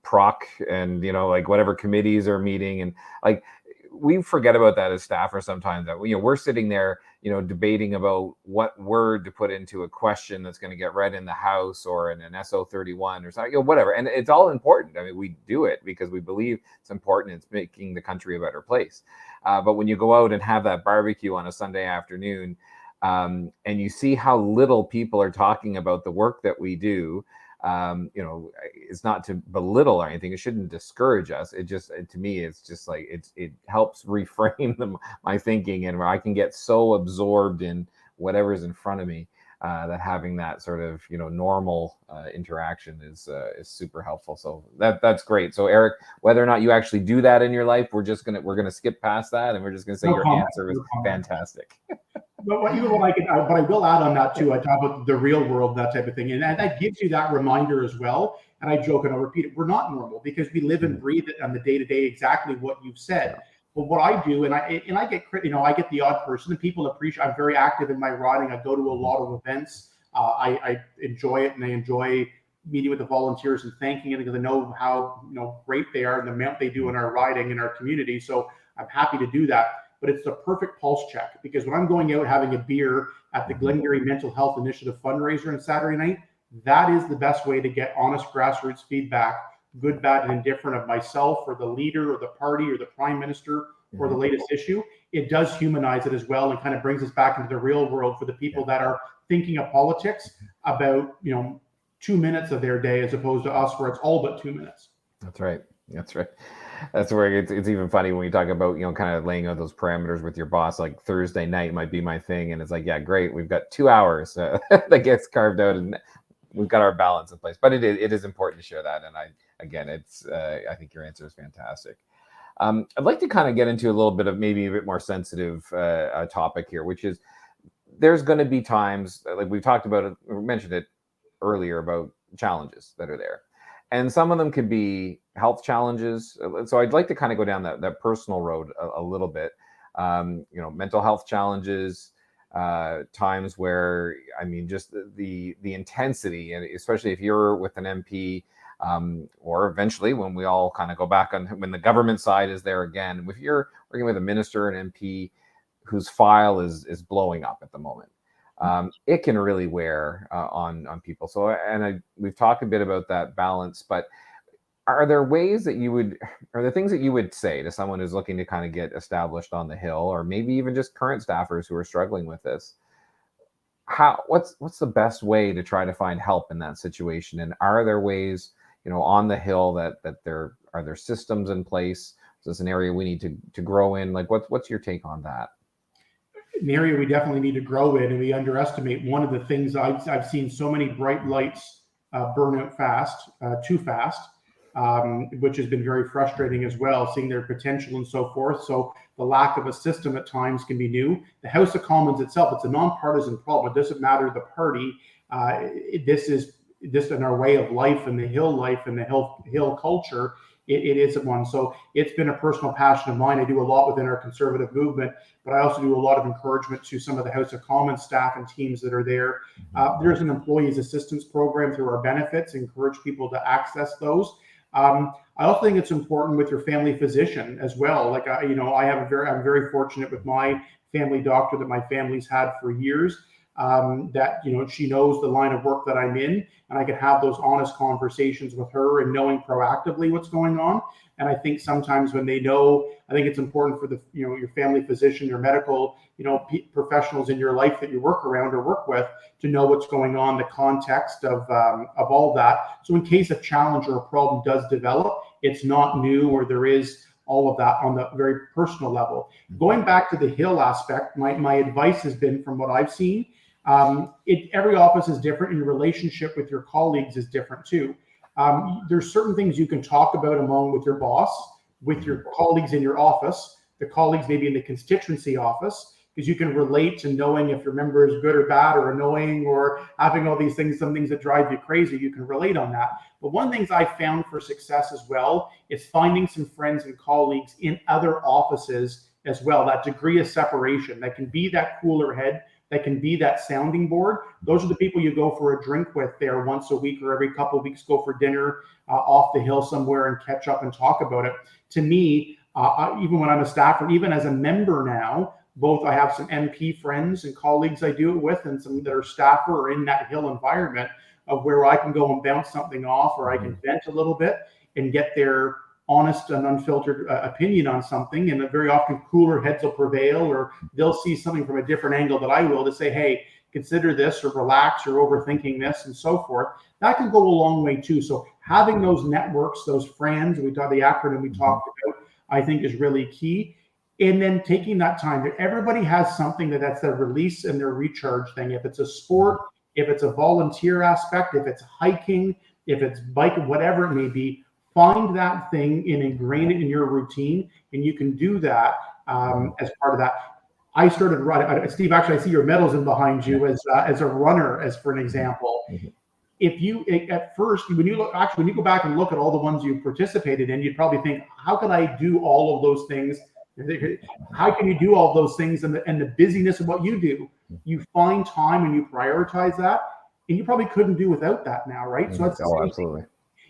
proc and, like whatever committees are meeting. And like, we forget about that as staffers sometimes, that, we're sitting there, debating about what word to put into a question that's going to get read in the House or in an SO31 or something, whatever. And it's all important. I mean, we do it because we believe it's important. It's making the country a better place. But when you go out and have that barbecue on a Sunday afternoon, and you see how little people are talking about the work that we do, it's not to belittle or anything. It shouldn't discourage us. It just, to me, it's just like, it helps reframe my thinking, and where I can get so absorbed in whatever's in front of me, that having that sort of, normal interaction is super helpful. So that's great. So Eric, whether or not you actually do that in your life, we're gonna skip past that, and we're just gonna say your answer is fantastic.
But what I will add on that too, I talk about the real world, that type of thing, and that gives you that reminder as well. And I joke and I'll repeat it: we're not normal, because we live and breathe it on the day to day, exactly what you've said. Yeah. But what I do, and I get I get the odd person, and people appreciate. I'm very active in my riding. I go to a lot of events. I enjoy it, and I enjoy meeting with the volunteers and thanking them, because I know how great they are and the amount they do in our riding in our community. So I'm happy to do that. But it's the perfect pulse check, because when I'm going out having a beer at the Glengarry Mental Health Initiative fundraiser on Saturday night, that is the best way to get honest grassroots feedback, good, bad, and indifferent, of myself or the leader or the party or the prime minister or the latest issue. It does humanize it as well, and kind of brings us back into the real world for the people that are thinking of politics about 2 minutes of their day, as opposed to us where it's all but 2 minutes.
That's right. That's right. That's where it's even funny when we talk about, kind of laying out those parameters with your boss. Like Thursday night might be my thing. And it's like, yeah, great. We've got 2 hours that gets carved out, and we've got our balance in place. But it is important to share that. And I think your answer is fantastic. I'd like to kind of get into a little bit of maybe a bit more sensitive topic here, which is, there's going to be times, like we've talked about it, we mentioned it earlier, about challenges that are there. And some of them could be health challenges. So I'd like to kind of go down that personal road a little bit. Mental health challenges, times where, just the intensity, and especially if you're with an MP, or eventually when we all kind of go back on, when the government side is there again, if you're working with a minister, an MP whose file is blowing up at the moment, it can really wear on people. So, we've talked a bit about that balance, but are there things that you would say to someone who's looking to kind of get established on the Hill, or maybe even just current staffers who are struggling with this? What's the best way to try to find help in that situation? And are there ways, on the Hill are there systems in place? Is this an area we need to grow in? Like, what's your take on that?
An area we definitely need to grow in, and we underestimate. One of the things I've seen so many bright lights burn out too fast, which has been very frustrating as well, seeing their potential and so forth. So the lack of a system at times can be new. The House of Commons itself, it's a nonpartisan problem. It doesn't matter the party. This is in our way of life, and the Hill life and the Hill culture it is one. So it's been a personal passion of mine. I do a lot within our conservative movement, but I also do a lot of encouragement to some of the House of Commons staff and teams that are there. There's an employees assistance program through our benefits, encourage people to access those. I also think it's important with your family physician as well. Like, I'm very fortunate with my family doctor that my family's had for years, that, she knows the line of work that I'm in, and I can have those honest conversations with her and knowing proactively what's going on. And I think sometimes when they know, I think it's important for the, your family physician, your medical, professionals in your life that you work around or work with to know what's going on, the context of all that. So in case a challenge or a problem does develop, it's not new, or there is all of that on the very personal level. Going back to the Hill aspect, my advice has been, from what I've seen, every office is different, and your relationship with your colleagues is different too. There's certain things you can talk about along with your boss, with your colleagues in your office, the colleagues maybe in the constituency office, because you can relate to knowing if your member is good or bad or annoying or having all these things, some things that drive you crazy, you can relate on that. But one of the things I found for success as well is finding some friends and colleagues in other offices as well, that degree of separation that can be that cooler head, that can be that sounding board. Those are the people you go for a drink with there once a week or every couple of weeks, go for dinner off the hill somewhere and catch up and talk about it. To me, even when I'm a staffer, even as a member now, both I have some MP friends and colleagues I do it with, and some that are staffer or in that Hill environment of where I can go and bounce something off, or I can vent a little bit and get their honest and unfiltered opinion on something. And very often cooler heads will prevail, or they'll see something from a different angle that I will, to say, hey, consider this, or relax, or overthinking this, and so forth. That can go a long way too. So having those networks, those friends, the acronym we talked about, I think is really key. And then taking that time, that everybody has something that's their release and their recharge thing. If it's a sport, if it's a volunteer aspect, if it's hiking, if it's biking, whatever it may be, find that thing and ingrain it in your routine. And you can do that as part of that. I started running. Steve, actually, I see your medals in behind you as a runner, as for an example. If you, at first, when you go back and look at all the ones you participated in, you'd probably think, how can I do all of those things? How can you do all of those things and the busyness of what you do? You find time and you prioritize that, and you probably couldn't do without that now, right? So that's
absolutely.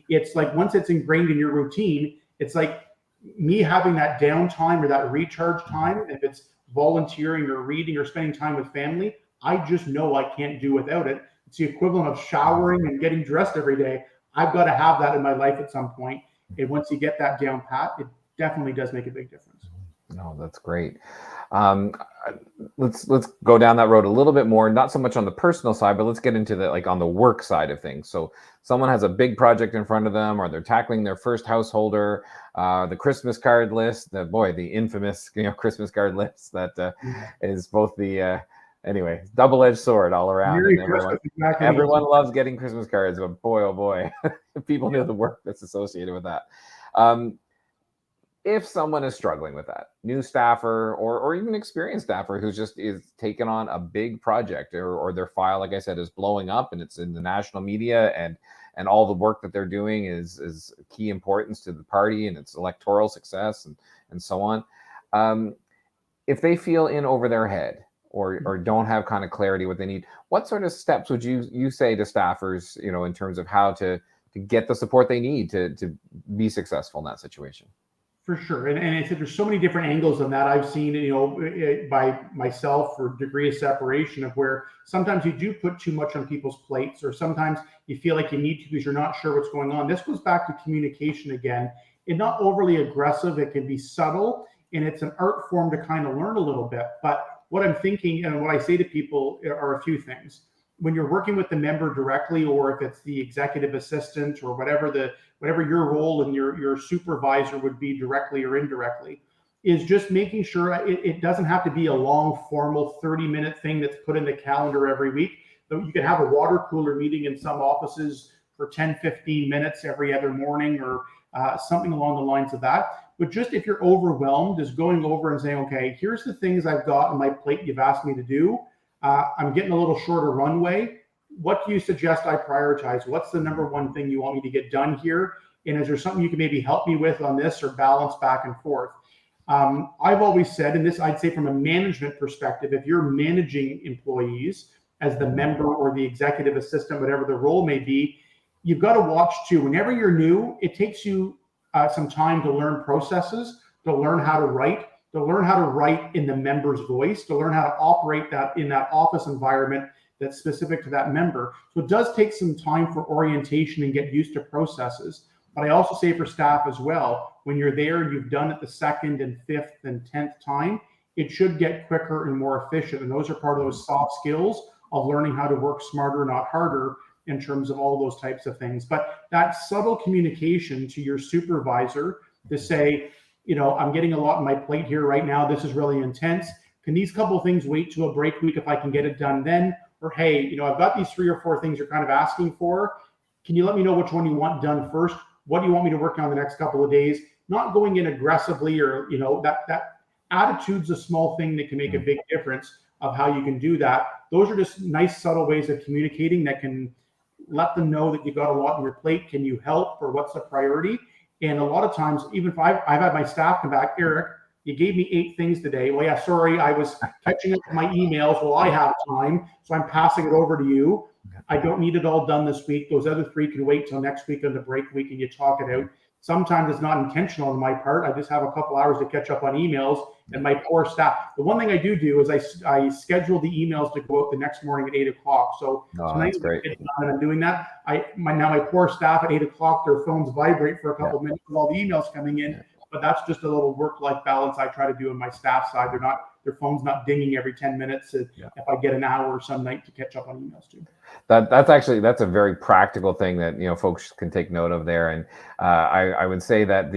It's like, once it's ingrained in your routine, it's like me having that downtime or that recharge time. If it's volunteering or reading or spending time with family, I just know I can't do without it. It's the equivalent of showering and getting dressed every day. I've got to have that in my life at some point. And once you get that down pat, it definitely does make a big difference.
No, that's great. Let's go down that road a little bit more, not so much on the personal side, but let's get into the, like, on the work side of things. So someone has a big project in front of them, or they're tackling their first householder, the Christmas card list, the infamous, Christmas card list that is both the, anyway, double-edged sword all around. And everyone loves getting Christmas cards, but boy, oh boy, people know the work that's associated with that. If someone is struggling with that, new staffer or even experienced staffer who's just is taking on a big project, or their file, like I said, is blowing up and it's in the national media, and all the work that they're doing is key importance to the party and its electoral success and so on. If they feel in over their head or don't have kind of clarity what they need, what sort of steps would you say to staffers, in terms of how to get the support they need to be successful in that situation?
For sure. And I said there's so many different angles on that. I've seen, by myself, for degree of separation, of where sometimes you do put too much on people's plates, or sometimes you feel like you need to because you're not sure what's going on. This goes back to communication again. It's not overly aggressive. It can be subtle, and it's an art form to kind of learn a little bit. But what I'm thinking and what I say to people are a few things. When you're working with the member directly, or if it's the executive assistant or whatever your role and your supervisor would be, directly or indirectly, is just making sure it doesn't have to be a long, formal 30-minute thing that's put in the calendar every week. You can have a water cooler meeting in some offices for 10, 15 minutes every other morning, or something along the lines of that. But just, if you're overwhelmed, is going over and saying, okay, here's the things I've got on my plate you've asked me to do. I'm getting a little shorter runway. What do you suggest I prioritize? What's the number one thing you want me to get done here? And is there something you can maybe help me with on this or balance back and forth? I've always said, and this I'd say from a management perspective, if you're managing employees as the member or the executive assistant, whatever the role may be, you've got to watch too. Whenever you're new, it takes you some time to learn processes, to learn how to write in the member's voice, to learn how to operate that in that office environment that's specific to that member. So it does take some time for orientation and get used to processes. But I also say for staff as well, when you're there and you've done it the second and fifth and 10th time, it should get quicker and more efficient. And those are part of those soft skills of learning how to work smarter, not harder, in terms of all those types of things. But that subtle communication to your supervisor to say, I'm getting a lot on my plate here right now. This is really intense. Can these couple of things wait to a break week if I can get it done then? Or, hey, I've got these 3 or 4 things you're kind of asking for. Can you let me know which one you want done first? What do you want me to work on the next couple of days? Not going in aggressively or, that attitude's a small thing that can make a big difference of how you can do that. Those are just nice, subtle ways of communicating that can let them know that you've got a lot on your plate. Can you help, or what's the priority? And a lot of times, even if I've had my staff come back, Eric, you gave me 8 things today. Well, yeah, sorry, I was catching up with my emails. Well, I have time, so I'm passing it over to you. I don't need it all done this week. Those other 3 can wait till next week on the break week, and you talk it out. Sometimes it's not intentional on my part. I just have a couple hours to catch up on emails, and my poor staff. The one thing I do is I schedule the emails to go out the next morning at 8 o'clock. So tonight,
that's great.
And I'm doing that. My poor staff at 8 o'clock, their phones vibrate for a couple minutes with all the emails coming in. But that's just a little work-life balance I try to do on my staff side. Their phone's not dinging every 10 minutes if I get an hour some night to catch up on emails too.
That's a very practical thing that folks can take note of there. And I would say that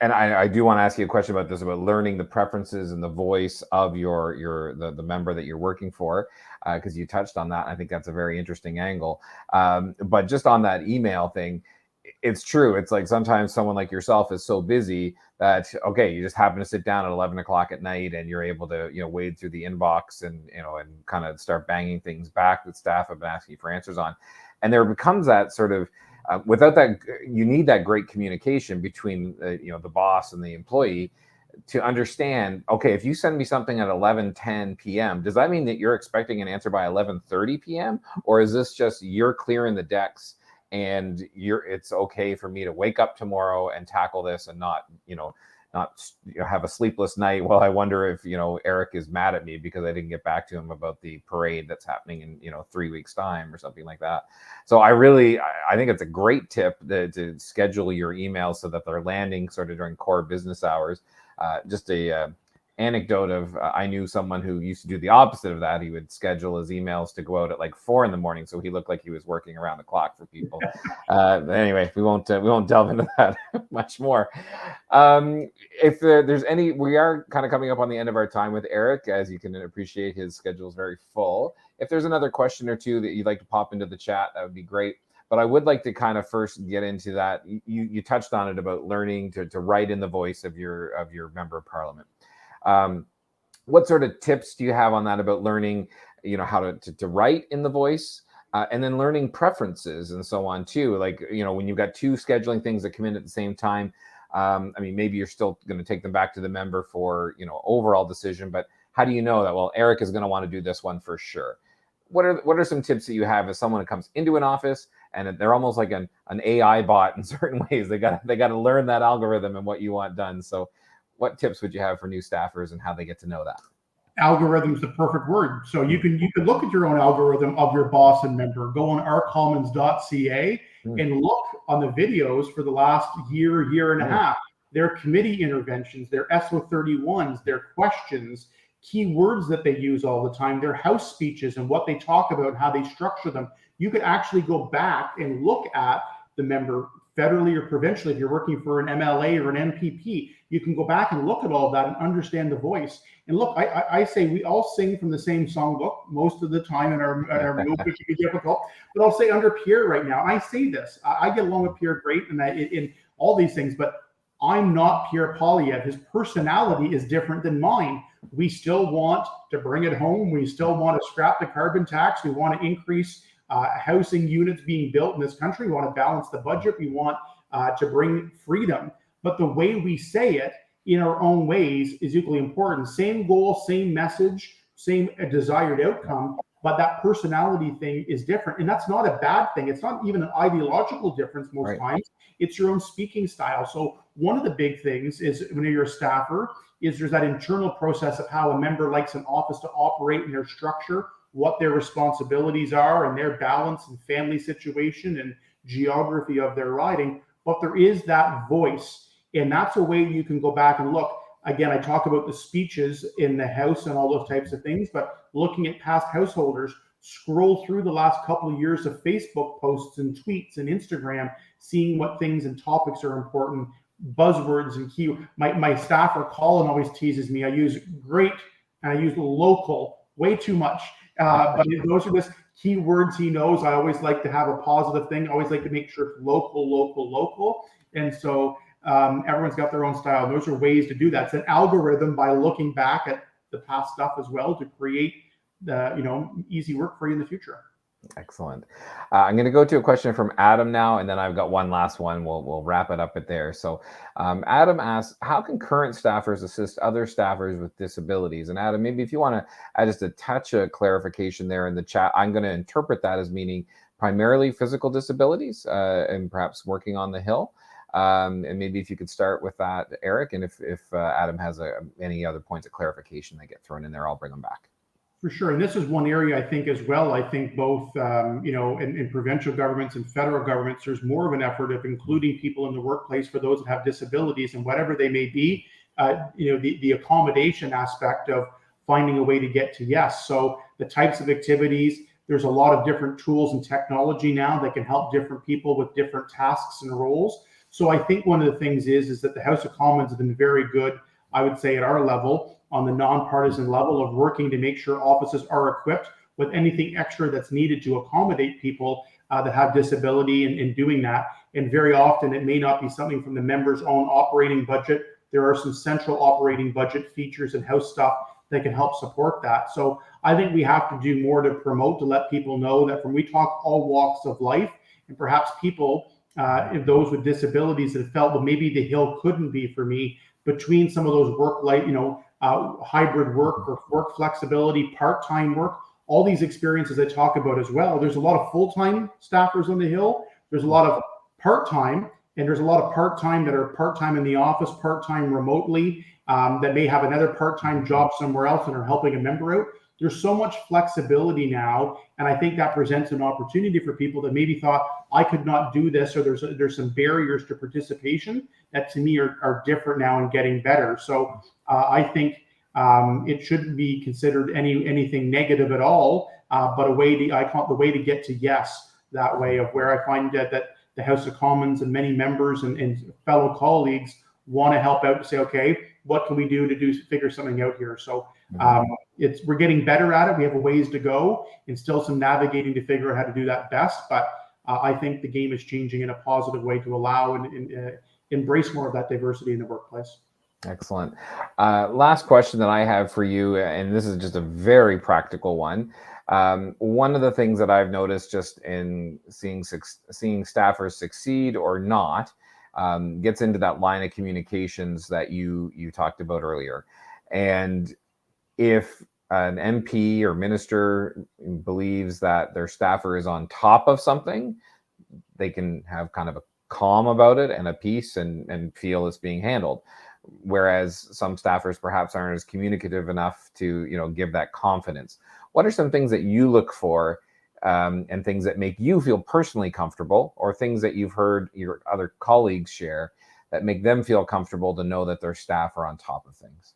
and I do want to ask you a question about this, about learning the preferences and the voice of the member that you're working for, because you touched on that. I think that's a very interesting angle. But just on that email thing, it's true. It's like sometimes someone like yourself is so busy that, okay, you just happen to sit down at 11 o'clock at night and you're able to, wade through the inbox and kind of start banging things back that staff have been asking for answers on. And there becomes that sort of, without that, you need that great communication between, the boss and the employee to understand, okay, if you send me something at 11:10 p.m., does that mean that you're expecting an answer by 11:30 p.m.? Or is this just you're clearing the decks and it's okay for me to wake up tomorrow and tackle this and not have a sleepless night while I wonder if Eric is mad at me because I didn't get back to him about the parade that's happening in 3 weeks time or something like that. So I think it's a great tip to schedule your emails so that they're landing sort of during core business hours. Just a anecdote of I knew someone who used to do the opposite of that. He would schedule his emails to go out at like 4 a.m, so he looked like he was working around the clock for people. Anyway, we won't delve into that much more. If there's any, we are kind of coming up on the end of our time with Eric. As you can appreciate, his schedule is very full. If there's another question or two that you'd like to pop into the chat, that would be great. But I would like to kind of first get into that. You touched on it about learning to write in the voice of your member of parliament. What sort of tips do you have on that about learning, how to write in the voice, and then learning preferences and so on too? Like, when you've got 2 scheduling things that come in at the same time, maybe you're still going to take them back to the member for, overall decision, but how do you know that, well, Eric is going to want to do this one for sure? What are some tips that you have as someone who comes into an office and they're almost like an AI bot in certain ways? They got to learn that algorithm and what you want done. So what tips would you have for new staffers and how they get to know that?
Algorithm's the perfect word. So you can look at your own algorithm of your boss and member. Go on rcommons.ca and look on the videos for the last year and a half. Their committee interventions, their SO31s, their questions, keywords that they use all the time, their house speeches and what they talk about and how they structure them. You could actually go back and look at the member federally or provincially. If you're working for an MLA or an MPP, you can go back and look at all of that and understand the voice. And look, I say we all sing from the same songbook most of the time in our group, which can be difficult. But I'll say under Pierre right now, and I say this, I get along with Pierre great and in all these things, but I'm not Pierre Poilievre. His personality is different than mine. We still want to bring it home. We still want to scrap the carbon tax. We want to increase housing units being built in this country. We want to balance the budget. We want to bring freedom. But the way we say it in our own ways is equally important. Same goal, same message, same desired outcome, but that personality thing is different. And that's not a bad thing. It's not even an ideological difference most times. It's your own speaking style. So one of the big things is when you're a staffer, is there's that internal process of how a member likes an office to operate in their structure, what their responsibilities are and their balance and family situation and geography of their riding. But there is that voice. And that's a way you can go back and look. Again, I talk about the speeches in the House and all those types of things, but looking at past householders, scroll through the last couple of years of Facebook posts and tweets and Instagram, seeing what things and topics are important, buzzwords and key. My staffer, Colin, always teases me. I use great and I use local way too much. But those are just key words he knows. I always like to have a positive thing. I always like to make sure it's local, local, local. And so everyone's got their own style. Those are ways to do that. It's an algorithm by looking back at the past stuff as well to create the easy work for you in the future.
Excellent. I'm going to go to a question from Adam now, and then I've got one last one. We'll wrap it up at there. So Adam asks, how can current staffers assist other staffers with disabilities? And Adam, maybe if you want to add just a touch of clarification there in the chat, I'm going to interpret that as meaning primarily physical disabilities and perhaps working on the Hill. And maybe if you could start with that, Eric, and if Adam has any other points of clarification that get thrown in there, I'll bring them back.
For sure. And this is one area I think as well. I think both, in provincial governments and federal governments, there's more of an effort of including people in the workplace for those that have disabilities and whatever they may be, the accommodation aspect of finding a way to get to yes. So the types of activities, there's a lot of different tools and technology now that can help different people with different tasks and roles. So I think one of the things is that the House of Commons have been very good, I would say, at our level, on the nonpartisan level of working to make sure offices are equipped with anything extra that's needed to accommodate people that have disability and in doing that. And very often it may not be something from the member's own operating budget. There are some central operating budget features and house stuff that can help support that. So I think we have to do more to promote, to let people know that when we talk all walks of life, and perhaps people, those with disabilities that have felt, well, maybe the Hill couldn't be for me, between some of those work life, hybrid work or work flexibility, part-time work, all these experiences I talk about as well. There's a lot of full-time staffers on the Hill. There's a lot of part-time, and there's a lot of part-time that are part-time in the office, part-time remotely, that may have another part-time job somewhere else and are helping a member out. There's so much flexibility now, and I think that presents an opportunity for people that maybe thought, I could not do this, or there's some barriers to participation that to me are different now and getting better. So I think it shouldn't be considered anything negative at all, but I call it the way to get to yes, that way of where I find that the House of Commons and many members and fellow colleagues want to help out to say, okay, what can we do to figure something out here? So we're getting better at it. We have a ways to go and still some navigating to figure out how to do that best. But I think the game is changing in a positive way to allow and embrace more of that diversity in the workplace.
Excellent. Last question that I have for you, and this is just a very practical one. One of the things that I've noticed just in seeing staffers succeed or not gets into that line of communications that you talked about earlier. And if an MP or minister believes that their staffer is on top of something, they can have kind of a calm about it and a peace and feel it's being handled. Whereas some staffers perhaps aren't as communicative enough to, give that confidence. What are some things that you look for and things that make you feel personally comfortable, or things that you've heard your other colleagues share that make them feel comfortable to know that their staff are on top of things?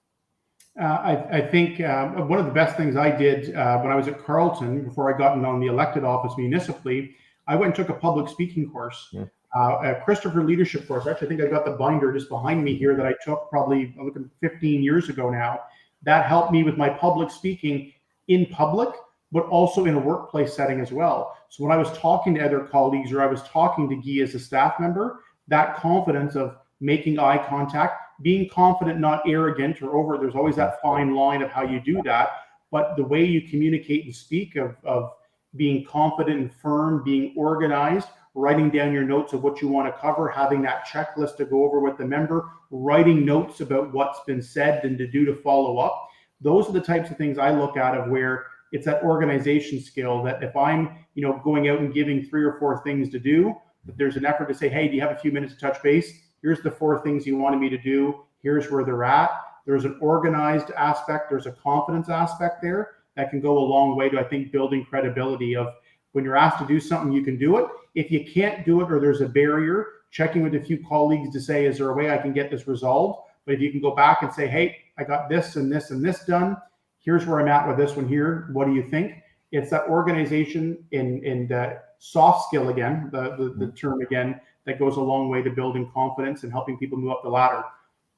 I think one of the best things I did when I was at Carleton, before I got on the elected office municipally, I went and took a public speaking course, a Christopher leadership course. Actually, I think I got the binder just behind me here that I took probably 15 years ago now. That helped me with my public speaking in public, but also in a workplace setting as well. So when I was talking to other colleagues, or I was talking to Guy as a staff member, that confidence of making eye contact, being confident, not arrogant or over, there's always that fine line of how you do that. But the way you communicate and speak of being confident and firm, being organized, writing down your notes of what you want to cover, having that checklist to go over with the member, writing notes about what's been said and to do to follow up. Those are the types of things I look at of where it's that organization skill that if I'm, going out and giving 3 or 4 things to do, that there's an effort to say, hey, do you have a few minutes to touch base? Here's the 4 things you wanted me to do. Here's where they're at. There's an organized aspect. There's a confidence aspect there that can go a long way to, I think, building credibility of when you're asked to do something, you can do it. If you can't do it or there's a barrier, checking with a few colleagues to say, is there a way I can get this resolved? But if you can go back and say, hey, I got this and this and this done. Here's where I'm at with this one here. What do you think? It's that organization and soft skill again, the term again, that goes a long way to building confidence and helping people move up the ladder.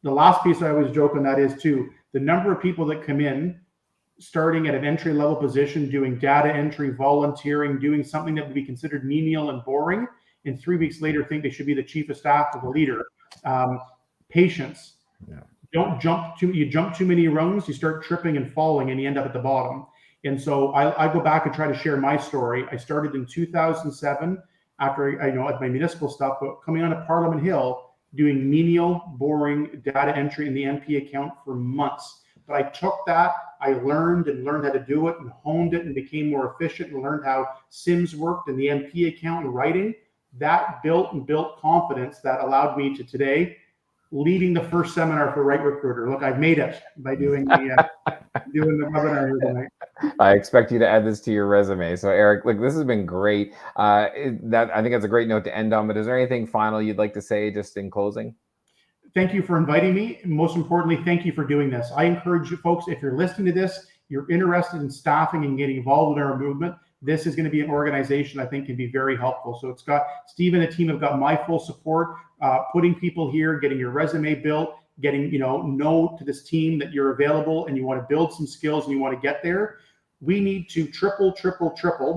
The last piece I always joke on that is too, the number of people that come in starting at an entry-level position, doing data entry, volunteering, doing something that would be considered menial and boring, and 3 weeks later think they should be the chief of staff or the leader. Patience. Yeah. You jump too many rungs, you start tripping and falling, and you end up at the bottom. And so I go back and try to share my story. I started in 2007 after at my municipal stuff, but coming on to Parliament Hill, doing menial, boring data entry in the NP account for months. But I took that, I learned how to do it and honed it and became more efficient and learned how Sims worked in the NP account and writing. That built confidence that allowed me to today leading the first seminar for Right Recruiter. Look, I've made it by doing the webinar here tonight.
I expect you to add this to your resume. So Eric, look, this has been great. I think that's a great note to end on, but is there anything final you'd like to say just in closing?
Thank you for inviting me. Most importantly, thank you for doing this. I encourage you folks, if you're listening to this, you're interested in staffing and getting involved in our movement, this is going to be an organization I think can be very helpful. So it's got Steve and the team have got my full support, putting people here, getting your resume built, getting, know to this team that you're available and you want to build some skills and you want to get there. We need to triple,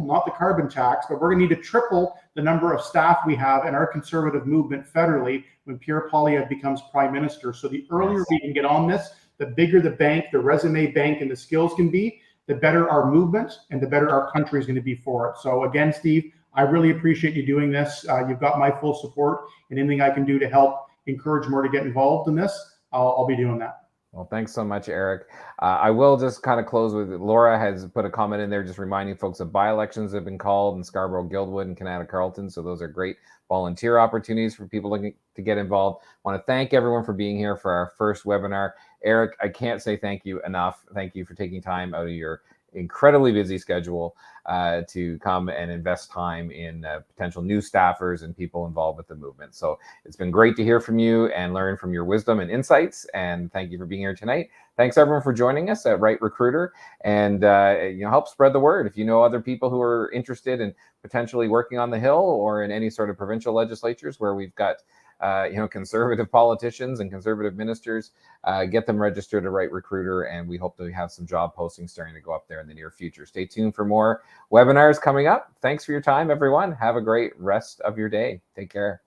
not the carbon tax, but we're going to need to triple the number of staff we have in our conservative movement federally when Pierre Poilievre becomes prime minister. So the earlier we can get on this, the bigger the bank, the resume bank, and the skills can be, the better our movement and the better our country is going to be for it. So again, Steve, I really appreciate you doing this. You've got my full support, and anything I can do to help encourage more to get involved in this, I'll be doing that.
Well, thanks so much, Eric. I will just kind of close with Laura has put a comment in there just reminding folks of by-elections have been called in Scarborough, Guildwood, and Canada Carleton. So those are great volunteer opportunities for people looking to get involved. I want to thank everyone for being here for our first webinar. Eric, I can't say thank you enough. Thank you for taking time out of your incredibly busy schedule to come and invest time in potential new staffers and people involved with the movement. So it's been great to hear from you and learn from your wisdom and insights. And thank you for being here tonight. Thanks everyone for joining us at Right Recruiter, and help spread the word. If you know other people who are interested in potentially working on the Hill or in any sort of provincial legislatures where we've got conservative politicians and conservative ministers, get them registered at Right Recruiter, and we hope to have some job postings starting to go up there in the near future. Stay tuned for more webinars coming up. Thanks for your time, everyone. Have a great rest of your day. Take care.